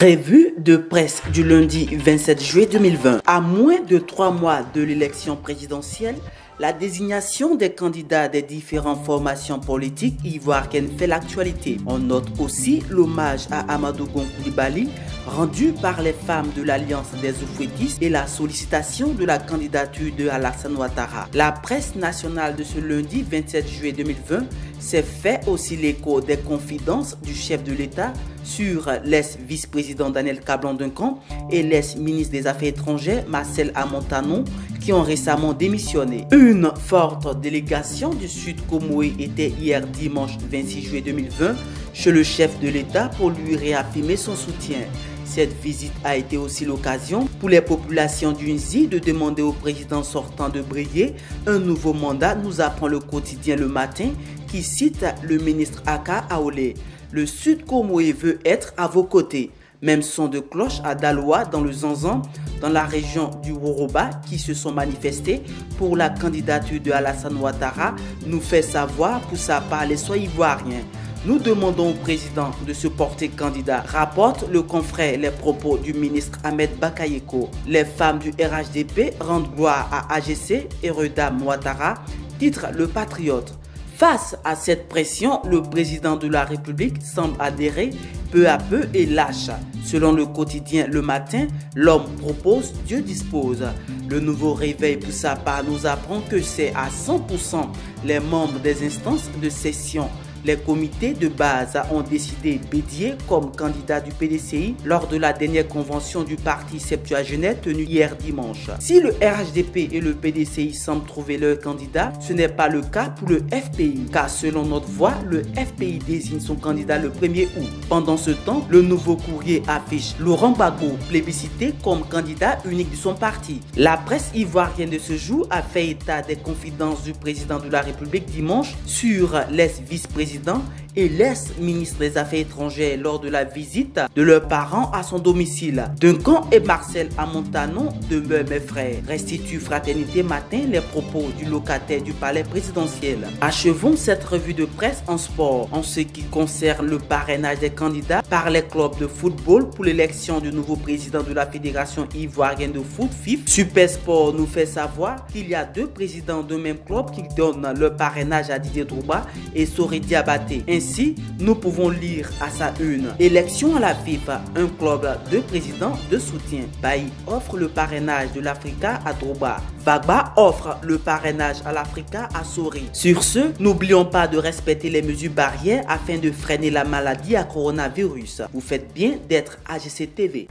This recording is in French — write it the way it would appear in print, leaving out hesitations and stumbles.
Revue de presse du lundi 27 juillet 2020. À moins de 3 mois de l'élection présidentielle, la désignation des candidats des différentes formations politiques ivoiriennes fait l'actualité. On note aussi l'hommage à Amadou Gon Coulibaly rendu par les femmes de l'Alliance des Oufouettistes et la sollicitation de la candidature de Alassane Ouattara. La presse nationale de ce lundi 27 juillet 2020 s'est fait aussi l'écho des confidences du chef de l'État sur l'ex-vice-président Daniel Kablan-Duncan et l'ex-ministre des Affaires étrangères Marcel Amontanon qui ont récemment démissionné. Une forte délégation du Sud Comoé était hier dimanche 26 juillet 2020 chez le chef de l'État pour lui réaffirmer son soutien. Cette visite a été aussi l'occasion pour les populations du Nzi de demander au président sortant de briller un nouveau mandat, nous apprend le quotidien Le Matin qui cite le ministre Aka Aolé. Le Sud Comoé veut être à vos côtés. Même son de cloche à Daloa dans le Zanzan, dans la région du Woroba, qui se sont manifestés pour la candidature de Alassane Ouattara, nous fait savoir pour sa part les soins ivoiriens. Nous demandons au président de se porter candidat, rapporte le confrère les propos du ministre Ahmed Bakayoko. Les femmes du RHDP rendent gloire à AGC et Redam Ouattara, titre Le Patriote. Face à cette pression, le président de la République semble adhérer peu à peu et lâche. Selon le quotidien Le Matin, l'homme propose, Dieu dispose. Le nouveau réveil pour sa part nous apprend que c'est à 100% les membres des instances de session. Les comités de base ont décidé Bédié comme candidat du PDCI lors de la dernière convention du parti septuagénaire tenue hier dimanche. Si le RHDP et le PDCI semblent trouver leur candidat, ce n'est pas le cas pour le FPI, car selon notre voix, le FPI désigne son candidat le 1er août. Pendant ce temps, le Nouveau Courrier affiche Laurent Gbagbo plébiscité comme candidat unique de son parti. La presse ivoirienne de ce jour a fait état des confidences du président de la République dimanche sur l'ex-vice-président et l'ex-ministre des Affaires étrangères lors de la visite de leurs parents à son domicile. Duncan et Marcel Amontanon demeurent mes frères. Restitue Fraternité Matin les propos du locataire du palais présidentiel. Achevons cette revue de presse en sport. En ce qui concerne le parrainage des candidats par les clubs de football pour l'élection du nouveau président de la Fédération ivoirienne de foot, FIF, Super Sport nous fait savoir qu'il y a 2 présidents de même club qui donnent leur parrainage à Didier Drogba et Sori Diabaté. Ainsi, nous pouvons lire à sa une. Élection à la FIFA, un club de présidents de soutien. Bailly offre le parrainage de l'Africa à Drogba. Vagba offre le parrainage à l'Africa à Sori. Sur ce, n'oublions pas de respecter les mesures barrières afin de freiner la maladie à coronavirus. Vous faites bien d'être AGC TV.